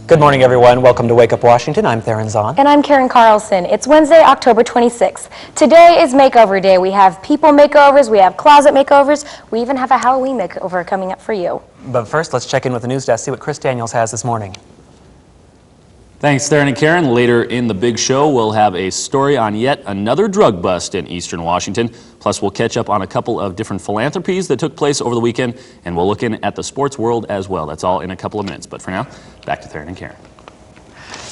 Good morning, everyone. Welcome to Wake Up Washington. I'm Theron Zahn. And I'm Karen Carlson. It's Wednesday, October 26th. Today is Makeover Day. We have people makeovers, we have closet makeovers, we even have a Halloween makeover coming up for you. But first, let's check in with the news desk, see what Chris Daniels has this morning. Thanks, Theron and Karen. Later in the big show, we'll have a story on yet another drug bust in eastern Washington. Plus, we'll catch up on a couple of different philanthropies that took place over the weekend, and we'll look in at the sports world as well. That's all in a couple of minutes. But for now, back to Theron and Karen.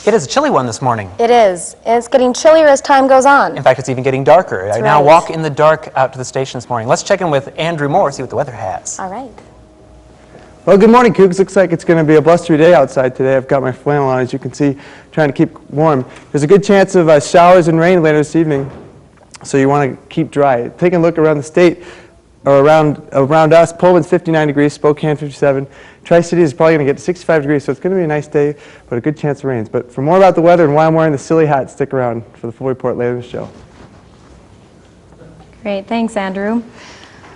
It is a chilly one this morning. It is. And it's getting chillier as time goes on. In fact, it's even getting darker. That's I now right. walk in the dark out to the station this morning. Let's check in with Andrew Moore, see what the weather has. All right. Well, good morning, Cougs. Looks like it's going to be a blustery day outside today. I've got my flannel on, as you can see, trying to keep warm. There's a good chance of showers and rain later this evening, so you want to keep dry. Taking a look around the state, or around us, Pullman's 59 degrees, Spokane 57. Tri-City is probably going to get to 65 degrees, so it's going to be a nice day, but a good chance of rains. But for more about the weather and why I'm wearing the silly hat, stick around for the full report later in the show. Great. Thanks, Andrew.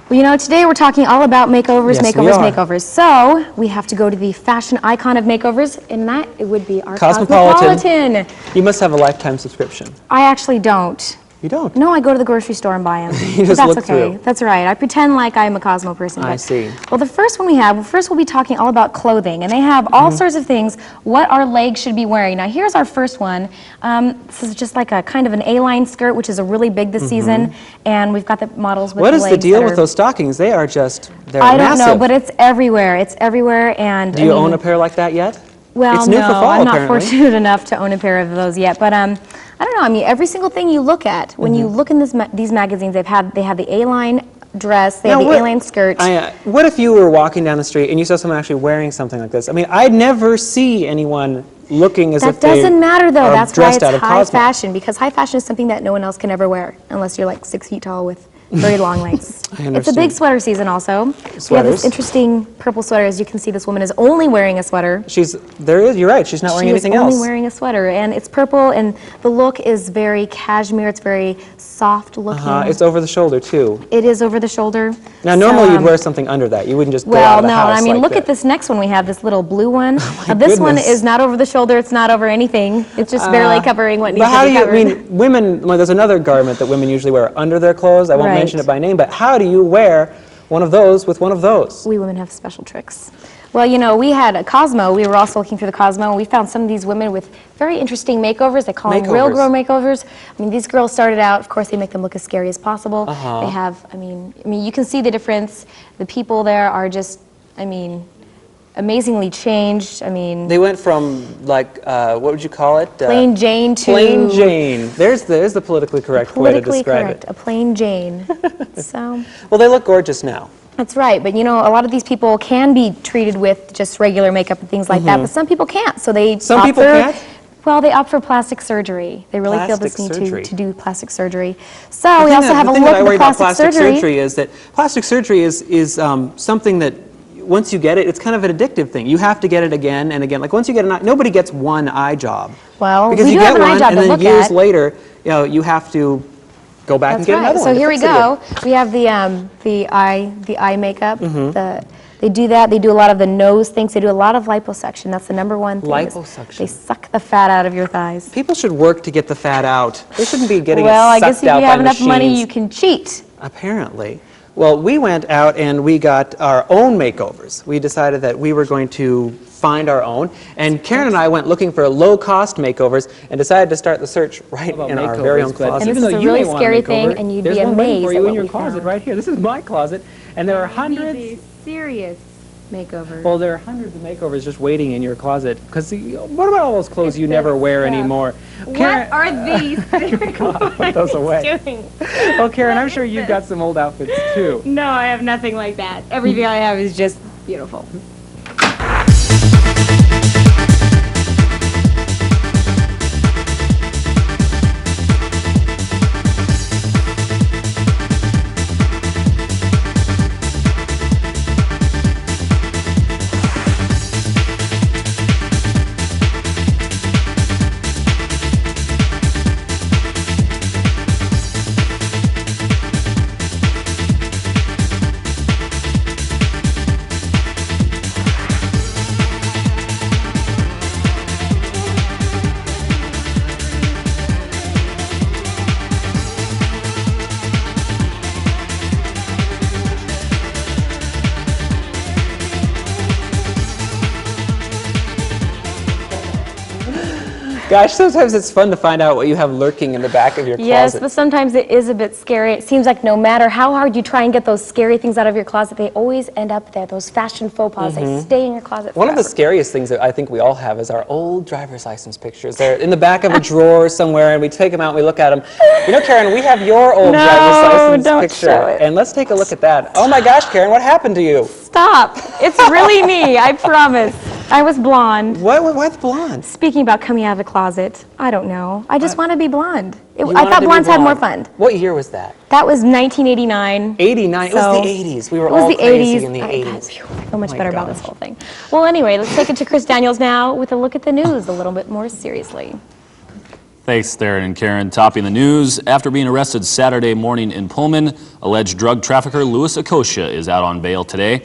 Well, you know, today we're talking all about makeovers, Yes, we makeovers, are. makeovers. So we have to go to the fashion icon of makeovers, and that it would be our Cosmopolitan. Cosmopolitan. You must have a lifetime subscription. I actually don't. You don't? No, I go to the grocery store and buy them. You just That's look okay. through. That's right. I pretend like I'm a Cosmo person. I but- see. Well, the first one we have, first we'll be talking all about clothing, and they have all sorts of things, what our legs should be wearing. Now, here's our first one. This is just like a kind of an A-line skirt, which is a really big this season, and we've got the models with What the is the legs deal that with are- those stockings? They are just, they're I don't massive. know, but it's everywhere. It's everywhere, and Do you own a pair like that yet? Well, It's new no, for fall, I'm not apparently. fortunate enough to own a pair of those yet. But I don't know. I mean, every single thing you look at when you look in these magazines, they have the A-line dress, they have the A-line skirt. What if you were walking down the street and you saw someone actually wearing something like this? I mean, I'd never see anyone looking as if That they doesn't matter though. are That's why dressed it's out of high Cosmo. fashion, because high fashion is something that no one else can ever wear unless you're like 6 feet tall with very long legs. I It's a big understand. sweater season also. We have Sweaters. this interesting purple sweater. As you can see, this woman is only wearing a sweater. You're right, she's not wearing She is anything only else. wearing a sweater, and it's purple, and the look is very cashmere. It's very soft looking. It's over the shoulder, too. It is over the shoulder. Now, normally So, you'd wear something under that. You wouldn't just go out Well, of the no, house I mean, like look that. at this next one we have, this little blue one. Now, this one goodness. is not over the shoulder. It's not over anything. It's just barely covering what needs But how to do be you, covered. I mean, women, well, there's another garment that women usually wear under their clothes. I won't Right. mention it by name, but how do you wear one of those with one of those? We women have special tricks. Well, you know, we had a Cosmo. We were also looking through the Cosmo, and we found some of these women with very interesting makeovers. They call them real Makeovers. girl makeovers. I mean, these girls started out, of course, they make them look as scary as possible. They have, I mean, you can see the difference. The people there are just, I mean, amazingly changed. I mean, They went from, like, what would you call it? plain Jane to Plain Jane. There's the politically correct way to politically describe correct, it. a plain Jane. So. Well, they look gorgeous now. That's right, but you know, a lot of these people can be treated with just regular makeup and things like that, but some people can't. So they Some opt people for- can't? Well, they opt for plastic surgery. They really feel this Plastic need surgery. to do plastic surgery. So we also have a the thing look that I at worry the about plastic plastic surgery. surgery is that plastic surgery is something that once you get it, it's kind of an addictive thing. You have to get it again and again. Like once you get an eye, nobody gets one eye job. Well, because we you do have get an eye one job and to then look years at. later, you know, you have to go back and That's get right. another one. So to here we fix it go. again. We have the eye makeup. They do that. They do a lot of the nose things. They do a lot of liposuction. That's the number one thing. is Liposuction. They suck the fat out of your thighs. People should work to get the fat out. They shouldn't be getting Well, it I guess sucked if out you by have enough machines. money, you can cheat. Apparently. Well, we went out and we got our own makeovers. We decided that we were going to find our own, and Karen and I went looking for low-cost makeovers and decided to start the search right in our very own closet. And this Even is though a you really may want a scary makeover, thing, and you'd there's be one waiting amazed for at you what in your we closet found. right here. This is my closet, and there are hundreds. Serious makeover. Well, there are hundreds of makeovers just waiting in your closet. Because what about all those clothes you never wear anymore? Karen, are these? put those away. Well, Karen, I'm sure you've got some old outfits too. No, I have nothing like that. Everything I have is just beautiful. Gosh, sometimes it's fun to find out what you have lurking in the back of your Yes, closet. but sometimes it is a bit scary. It seems like no matter how hard you try and get those scary things out of your closet, they always end up there. Those fashion faux pas, they stay in your closet One of the forever. scariest things that I think we all have is our old driver's license pictures. They're in the back of a drawer somewhere, and we take them out and we look at them. You know, Karen, we have your old No, driver's license don't picture. show it. And let's take a look at that. Oh my gosh, Karen, what happened to you? Stop. It's really me, I promise. I was blonde. Why the blonde? Speaking about coming out of the closet, I don't know. I just want to be blonde. You I wanted thought to be blondes had more blonde. fun. What year was that? That was 1989. 89. It So, was the 80s. We were It was all the crazy 80s. in the I 80s. feel much my better about gosh. this whole thing. Well, anyway, let's take it to Chris Daniels now with a look at the news a little bit more seriously. Thanks, Theron and Karen. Topping the news, after being arrested Saturday morning in Pullman, alleged drug trafficker Louis Akosha is out on bail today.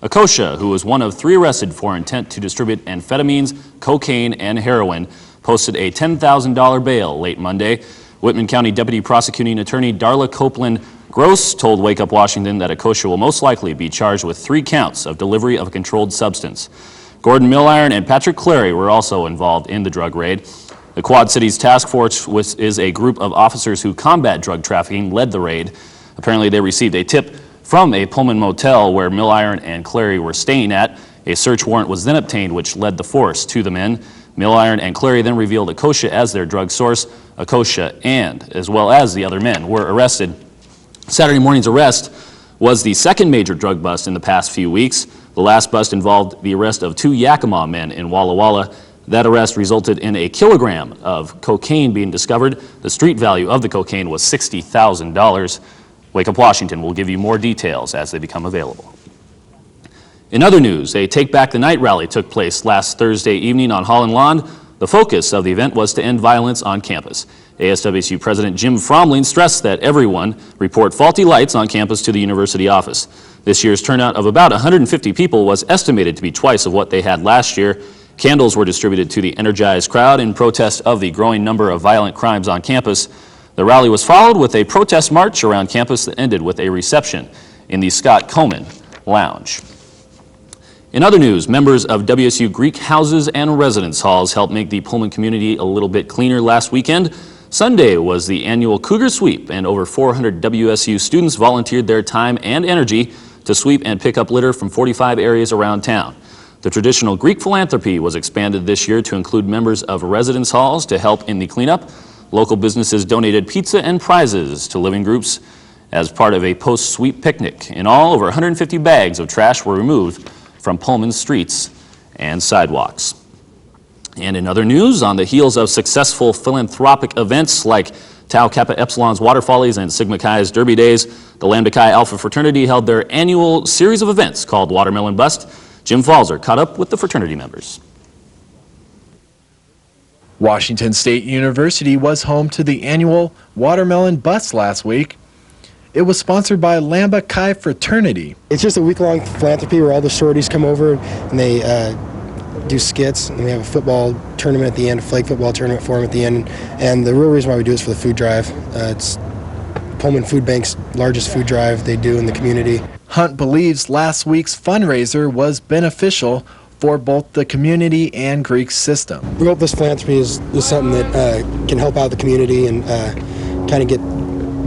Akosha, who was one of 3 arrested for intent to distribute amphetamines, cocaine, and heroin, posted a $10,000 bail late Monday. Whitman County Deputy Prosecuting Attorney Darla Copeland Gross told Wake Up Washington that Akosha will most likely be charged with 3 counts of delivery of a controlled substance. Gordon Milliron and Patrick Clary were also involved in the drug raid. The Quad Cities Task Force, which is a group of officers who combat drug trafficking, led the raid. Apparently, they received a tip from a Pullman motel where Milliron and Clary were staying at. A search warrant was then obtained, which led the force to the men. Milliron and Clary then revealed Akosha as their drug source. Akosha and, as well as the other men, were arrested. Saturday morning's arrest was the second major drug bust in the past few weeks. The last bust involved the arrest of 2 Yakima men in Walla Walla. That arrest resulted in a kilogram of cocaine being discovered. The street value of the cocaine was $60,000. Wake Up Washington will give you more details as they become available. In other news, a Take Back the Night rally took place last Thursday evening on Holland Lawn. The focus of the event was to end violence on campus. ASWSU President Jim Fromling stressed that everyone report faulty lights on campus to the university office. This year's turnout of about 150 people was estimated to be twice of what they had last year. Candles were distributed to the energized crowd in protest of the growing number of violent crimes on campus. The rally was followed with a protest march around campus that ended with a reception in the Scott Coleman Lounge. In other news, members of WSU Greek houses and residence halls helped make the Pullman community a little bit cleaner last weekend. Sunday was the annual Cougar Sweep, and over 400 WSU students volunteered their time and energy to sweep and pick up litter from 45 areas around town. The traditional Greek philanthropy was expanded this year to include members of residence halls to help in the cleanup. Local businesses donated pizza and prizes to living groups as part of a post-sweep picnic. In all, over 150 bags of trash were removed from Pullman's streets and sidewalks. And in other news, on the heels of successful philanthropic events like Tau Kappa Epsilon's Water Follies and Sigma Chi's Derby Days, the Lambda Chi Alpha fraternity held their annual series of events called Watermelon Bust. Jim Falzer caught up with the fraternity members. Washington State University was home to the annual Watermelon Bust last week. It was sponsored by Lambda Chi Fraternity. It's just a week-long philanthropy where all the sororities come over and they do skits, and we have a football tournament at the end, a flag football tournament for them at the end. And the real reason why we do it is for the food drive. It's Pullman Food Bank's largest food drive they do in the community. Hunt believes last week's fundraiser was beneficial for both the community and Greek system. We hope this philanthropy is something that can help out the community and kind of get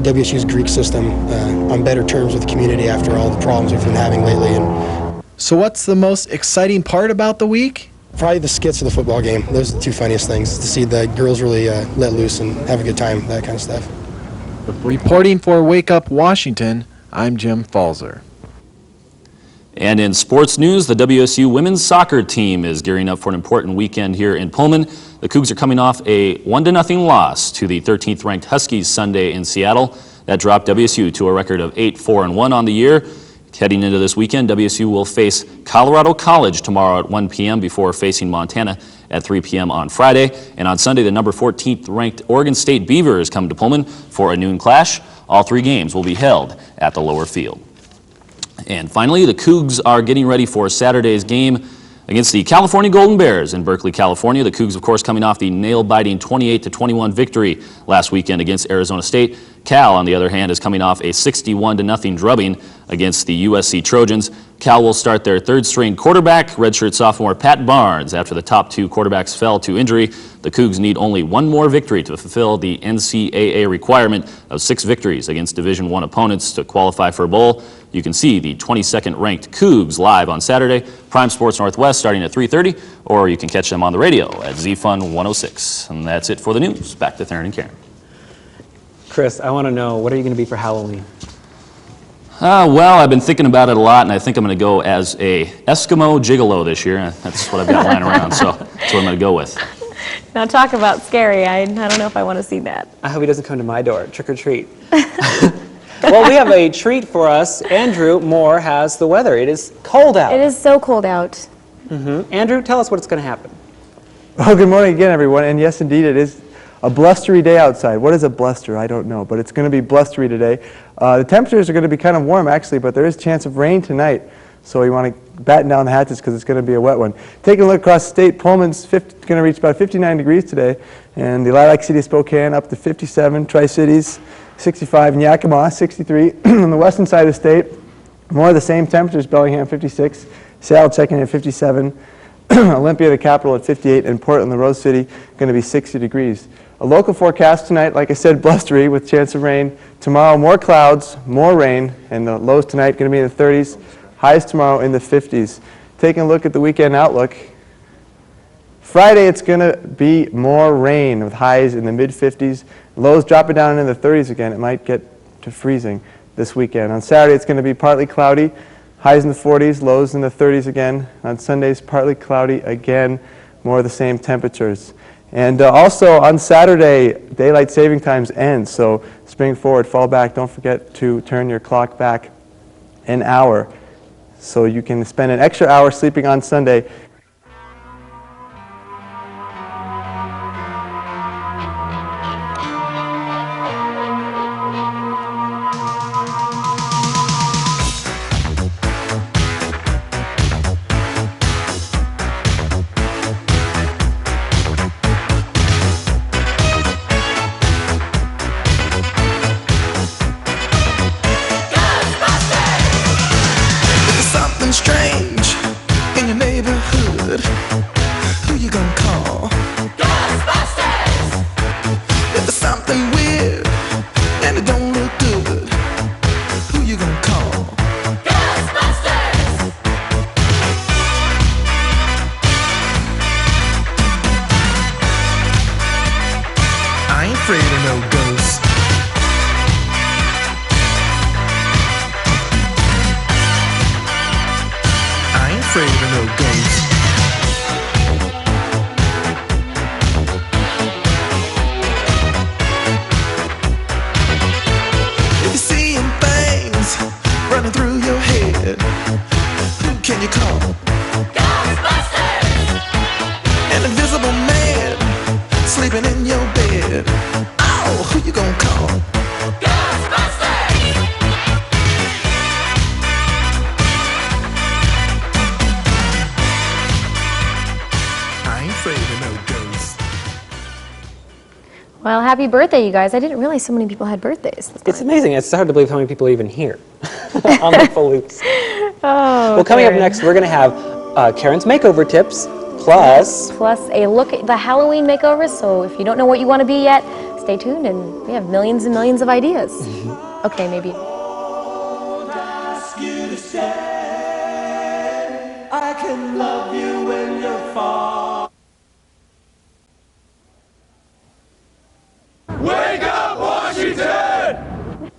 WSU's Greek system on better terms with the community after all the problems we've been having lately. And So what's the most exciting part about the week? probably the skits of the football game. Those are the 2 funniest things, to see the girls really let loose and have a good time, that kind of stuff. Reporting for Wake Up Washington, I'm Jim Falzer. And in sports news, the WSU women's soccer team is gearing up for an important weekend here in Pullman. The Cougs are coming off a 1-0 loss to the 13th ranked Huskies Sunday in Seattle. That dropped WSU to a record of 8-4-1 on the year. Heading into this weekend, WSU will face Colorado College tomorrow at 1 p.m. before facing Montana at 3 p.m. on Friday. And on Sunday, the number 14th ranked Oregon State Beavers come to Pullman for a noon clash. All 3 games will be held at the lower field. And finally, the Cougs are getting ready for Saturday's game against the California Golden Bears in Berkeley, California. The Cougs, of course, coming off the nail-biting 28-21 victory last weekend against Arizona State. Cal, on the other hand, is coming off a 61-0 drubbing against the USC Trojans. Cal will start their third-string quarterback, redshirt sophomore Pat Barnes. After the top two quarterbacks fell to injury, the Cougs need only one more victory to fulfill the NCAA requirement of 6 victories against Division I opponents to qualify for a bowl. You can see the 22nd ranked Cougs live on Saturday, Prime Sports Northwest starting at 3:30, or you can catch them on the radio at ZFun 106. And that's it for the news. Back to Theron and Karen. Chris, I want to know, what are you going to be for Halloween? Well, I've been thinking about it a lot, and I think I'm going to go as a Eskimo Gigolo this year. That's what I've got lying around, so that's what I'm going to go with. Now talk about scary. I don't know if I want to see that. I hope he doesn't come to my door. Trick or treat. Well, we have a treat for us. Andrew Moore has the weather. It is cold out. It is so cold out. Andrew, tell us what's going to happen. Well, good morning again, everyone. And yes, indeed, it is a blustery day outside. What is a bluster? I don't know, but it's going to be blustery today. The temperatures are going to be kind of warm, actually, but there is a chance of rain tonight. So you want to batten down the hatches because it's going to be a wet one. Taking a look across the state, Pullman's going to reach about 59 degrees today, and the Lilac City of Spokane up to 57, Tri-Cities 65, and Yakima 63. On the western side of the state, more of the same temperatures, Bellingham 56, Seattle checking in at 57, Olympia, the capital, at 58, and Portland, the Rose City, going to be 60 degrees. A local forecast tonight, like I said, blustery with chance of rain. Tomorrow, more clouds, more rain, and the lows tonight going to be in the 30s. Highs tomorrow in the 50s. Taking a look at the weekend outlook, Friday it's going to be more rain with highs in the mid-50s. Lows dropping down in the 30s again. It might get to freezing this weekend. On Saturday it's going to be partly cloudy. Highs in the 40s, lows in the 30s again. On Sundays, partly cloudy again, more of the same temperatures. And also on Saturday, daylight saving times ends, so spring forward, fall back. Don't forget to turn your clock back an hour so you can spend an extra hour sleeping on Sunday. Strange in your neighborhood. Who you gonna call? Ghostbusters! If there's something weird and it don't look good, who you gonna call? Ghostbusters! I ain't afraid of no ghosts. Afraid of no ghosts. If you're seeing things running through your head, who can you call? Ghostbusters! An invisible man sleeping in your bed. Oh, who you gonna call? Ghostbusters! Well, happy birthday, you guys. I didn't realize so many people had birthdays. It's amazing. It's hard to believe how many people are even here on the full loops. Oh, well, coming up Karen. next, we're going to have Karen's makeover tips, plus a look at the Halloween makeovers. So if you don't know what you want to be yet, stay tuned, and we have millions and millions of ideas. Okay, maybe. I can love you when you're far. Wake up, Washington!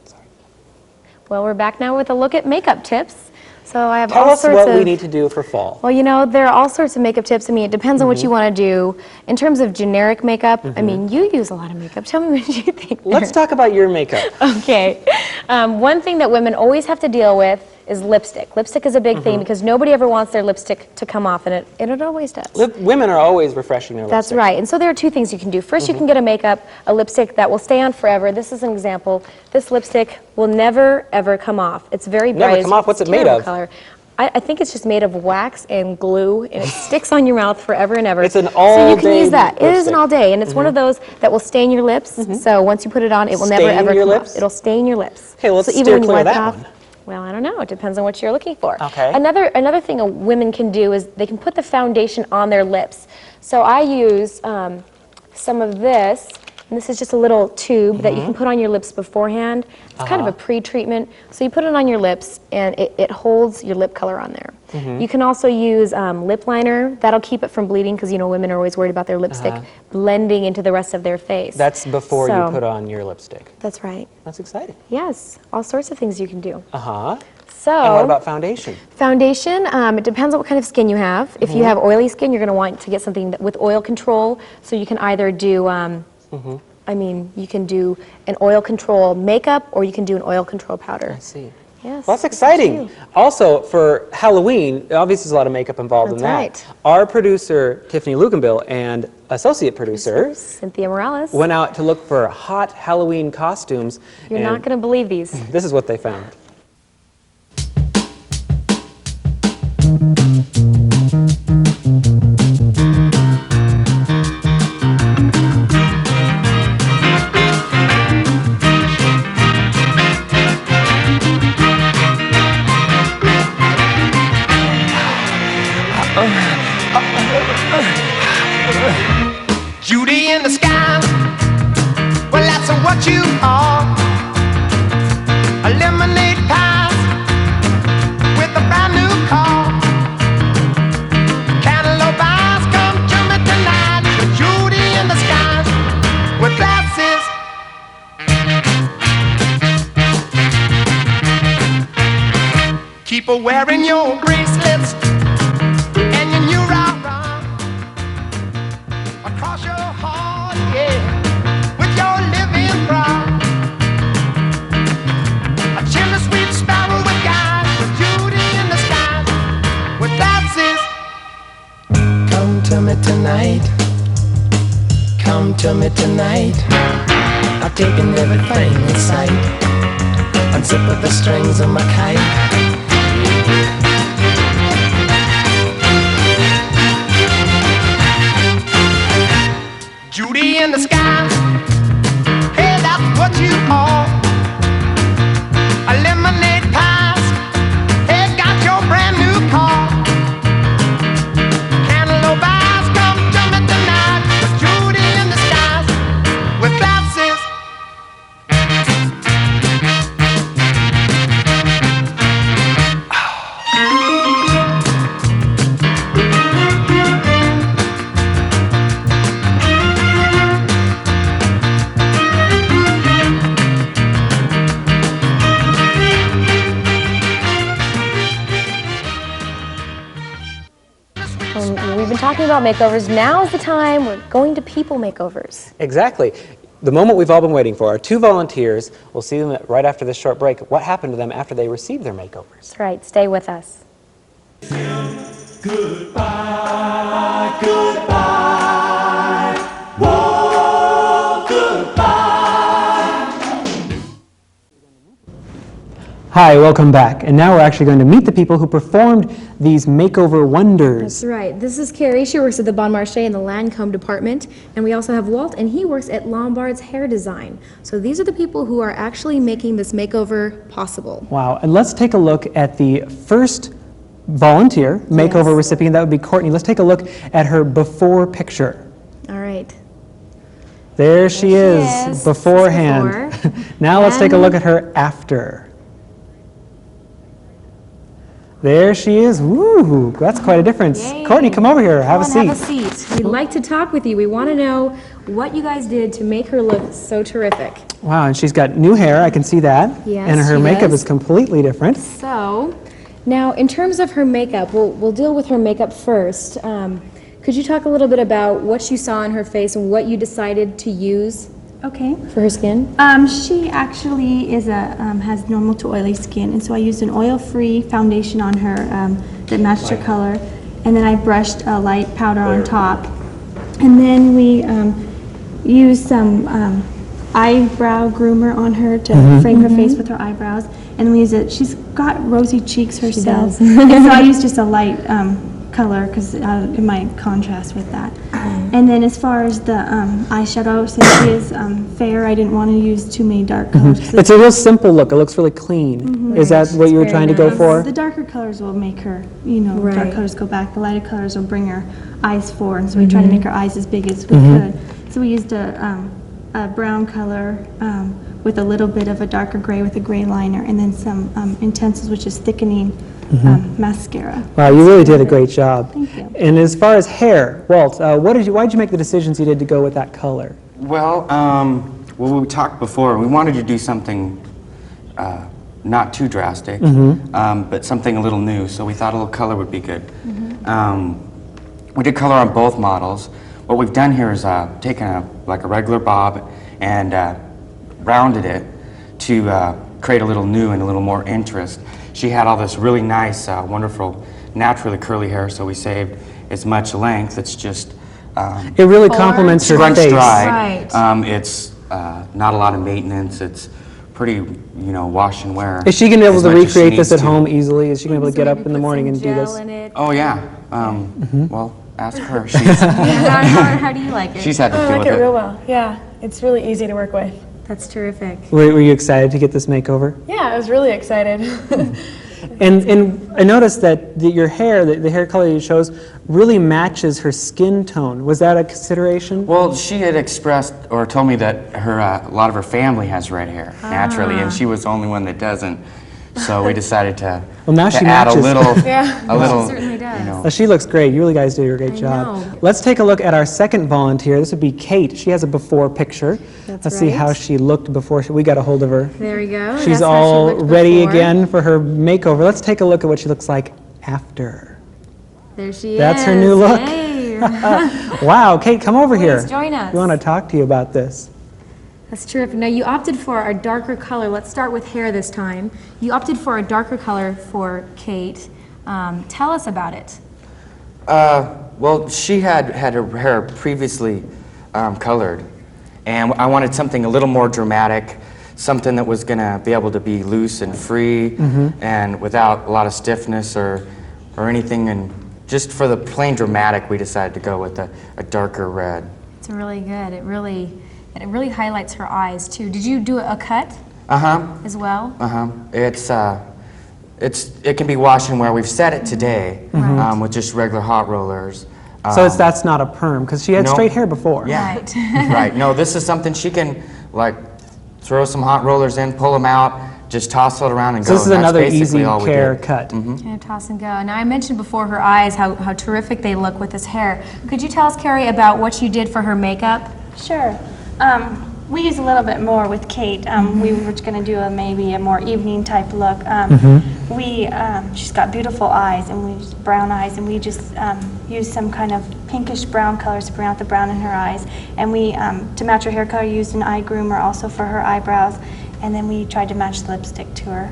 Well, we're back now with a look at makeup tips. So I have tell all us sorts what of. we need to do for fall. Well, you know, there are all sorts of makeup tips. I mean, it depends on what you want to do. In terms of generic makeup, I mean, you use a lot of makeup. Tell me what you think. Let's talk about your makeup. Okay. One thing that women always have to deal with is lipstick. Lipstick is a big thing because nobody ever wants their lipstick to come off, and it always does. Women are always refreshing their That's lipstick. right. And so there are two things you can do. First, you can get a lipstick that will stay on forever. This is an example. This lipstick will never, ever come off. It's very bright. Never come off? What's it made terrible of? Color. I think it's just made of wax and glue, and it sticks on your mouth forever and ever. It's an So you can all-day use that. It is lipstick. an all day, and it's one of those that will stain your lips. So once you put it on, it will never Stain ever your come lips? off. It'll stain your lips. Okay, well, let's so even steer when you clear of wipe it that off, one. well, I don't know. It depends on what you're looking for. Okay. Another thing women can do is they can put the foundation on their lips. So I use some of this, and this is just a little tube that you can put on your lips beforehand. It's kind of a pre-treatment. So you put it on your lips, and it holds your lip color on there. You can also use lip liner. That'll keep it from bleeding, because women are always worried about their lipstick blending into the rest of their face. That's before So- you put on your lipstick. That's right. That's exciting. Yes, all sorts of things you can do. Uh-huh. So, And what about foundation? foundation, it depends on what kind of skin you have. If you have oily skin, you're going to want to get something with oil control. So you can either do, you can do an oil control makeup, or you can do an oil control powder. I see. Yes. Well, that's it's up to exciting. you. Also, for Halloween, obviously there's a lot of makeup involved in that. That's right. Our producer, Tiffany Luganbill, and associate producer Cynthia Morales. went out to look for hot Halloween costumes. You're and not going to believe these. This is what they found. Judy in the sky. Well, that's what you are. A lemonade pie with a brand new car. Cantaloupe eyes come to me tonight. Judy in the sky with glasses. Keep wearing your bracelets and your new rah-rah across your heart, yeah, with your living pride. A chimney sweet sparrow with guys, with Judy in the sky, with glasses. Come to me tonight. Come to me tonight. I've taken everything in sight. Unzip the strings of my kite. Judy in the sky, hey, that's what you are. A lemonade pie, hey, got your brand new car. Cantaloupe eyes come to me tonight. With Judy in the skies, with glasses. We've been talking about makeovers. Now's the time. We're going to people makeovers. Exactly. The moment we've all been waiting for. Our two volunteers, we'll see them right after this short break. What happened to them after they received their makeovers? That's right. Stay with us. Hi, welcome back. And now we're actually going to meet the people who performed these makeover wonders. That's right. This is Carrie. She works at the Bon Marché in the Lancome department. And we also have Walt, and he works at Lombard's Hair Design. So these are the people who are actually making this makeover possible. Wow, and let's take a look at the first volunteer makeover Yes. recipient. That would be Courtney. Let's take a look at her before picture. All right. There she is, is. beforehand. This is before. Now let's take a And- look at her after. There she is. Woo, that's quite a difference. Yay. Courtney, come over here. Have a Come on, seat. Have a seat. We'd like to talk with you. We want to know what you guys did to make her look so terrific. Wow, and she's got new hair. I can see that. Yes, and her she makeup does. is completely different. So, now in terms of her makeup, we'll deal with her makeup first. Could you talk a little bit about what you saw on her face and what you decided to use Okay. for her skin? She actually is has normal to oily skin, and so I used an oil-free foundation on her that matched her color, and then I brushed a light powder on top, and then we used some eyebrow groomer on her to frame her face with her eyebrows, and we use it. She's got rosy cheeks herself, does. and so I use just a light color because it might contrast with that. And then as far as the eyeshadow, since she is fair, I didn't want to use too many dark colors. 'cause It's a real simple look. It looks really clean. Is that what you were very trying to go nice. for? The darker colors will make her, dark Right. colors go back. The lighter colors will bring her eyes forward, and so we try to make her eyes as big as we could. So we used a brown color with a little bit of a darker gray with a gray liner, and then some Intenses, which is thickening mascara. Wow, you really did a great job. Thank you. And as far as hair, Walt, why did you make the decisions you did to go with that color? Well, we talked before. We wanted to do something not too drastic, but something a little new. So we thought a little color would be good. We did color on both models. What we've done here is taken a regular bob and rounded it to create a little new and a little more interest. She had all this really nice, wonderful, naturally curly hair, so we saved as much length. It's just It really complements her scrunch face. dried. Right. It's not a lot of maintenance. It's pretty, wash and wear. Is she going to be able as to much as she recreate this needs at to. home easily? Is she going to be able to get up Maybe in the put morning some and do gel this? in it. Oh yeah. Well, ask her. She's How do you like it? she's had to I deal like with it it. real well. Yeah, it's really easy to work with. That's terrific. Were you excited to get this makeover? Yeah, I was really excited. And I noticed that your hair, the hair color you chose, really matches her skin tone. Was that a consideration? Well, she had expressed or told me that a lot of her family has red hair naturally, and she was the only one that doesn't. So we decided to, Well, now she add a matches. little, Yeah. a little, certainly does. Well, she looks great. You really guys did a great job. know. Let's take a look at our second volunteer. This would be Kate. She has a before picture. Let's see right. how she looked before we got a hold of her. There we go. She's That's how she all looked ready before. again for her makeover. Let's take a look at what she looks like after. There she is. That's her new look. Hey. Wow, Kate, come over here. Please join us. We want to talk to you about this. That's terrific. Now, you opted for a darker color. Let's start with hair this time. You opted for a darker color for Kate. Tell us about it. well, she had her hair previously colored, and I wanted something a little more dramatic, something that was going to be able to be loose and free and without a lot of stiffness or anything. And just for the plain dramatic, we decided to go with a darker red. It's really good. It really highlights her eyes, too. Did you do a cut as well? It can be wash and wear. We've set it today with just regular hot rollers. So that's not a perm, because she had no. straight hair before. Yeah. Right. Right. No, this is something she can throw some hot rollers in, pull them out, just toss it around and So go. this is And that's another basically easy all we care did. cut. Yeah, toss and go. Now, I mentioned before her eyes, how terrific they look with this hair. Could you tell us, Carrie, about what you did for her makeup? Sure. We use a little bit more with Kate. We were going to do maybe a more evening type look. She's got beautiful eyes, and we just brown eyes, and we just used some kind of pinkish brown colors to bring out the brown in her eyes. And we, to match her hair color, used an eye groomer also for her eyebrows. And then we tried to match the lipstick to her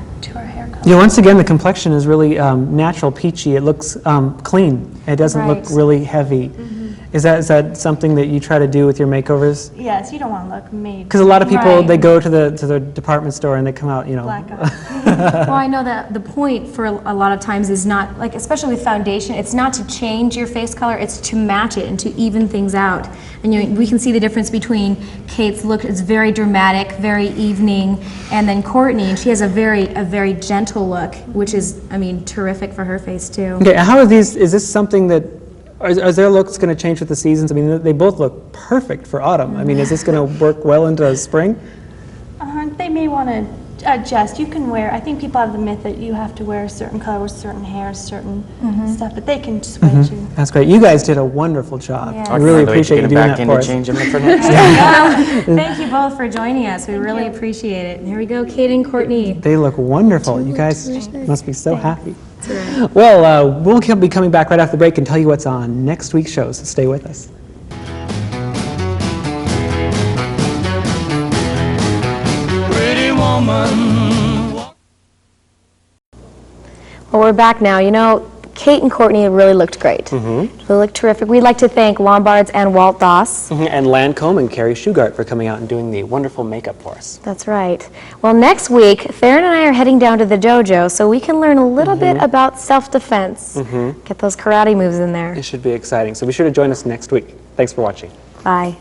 hair color. Yeah, once again, the complexion is really natural, peachy. It looks clean. It doesn't look Right. really heavy. Is that something that you try to do with your makeovers? Yes, you don't want to look made. Because a lot of people, Right. they go to the department store and they come out, Black eye. Well, I know that the point for a lot of times is not, especially with foundation, it's not to change your face color, it's to match it and to even things out. And we can see the difference between Kate's look is very dramatic, very evening, and then Courtney, and she has a very gentle look, which is, terrific for her face too. Okay, how are these, is this something that, are their looks going to change with the seasons? They both look perfect for autumn. Is this going to work well into spring? They may want to adjust. You can wear, I think people have the myth that you have to wear a certain color with certain hair, certain stuff, but they can switch. That's great. You guys did a wonderful job. Yes. I really appreciate you doing back that in for to us. change them for next time. Thank you both for joining us. We really appreciate it. And here we go, Kate and Courtney. They look wonderful. You guys must be so happy. Well, we'll be coming back right after the break and tell you what's on next week's show, so stay with us. Pretty woman. Well, we're back now. Kate and Courtney really looked great. They looked terrific. We'd like to thank Lombards and Walt Doss. And Lancome and Carrie Shugart for coming out and doing the wonderful makeup for us. That's right. Well, next week, Theron and I are heading down to the dojo so we can learn a little bit about self-defense. Get those karate moves in there. It should be exciting. So be sure to join us next week. Thanks for watching. Bye.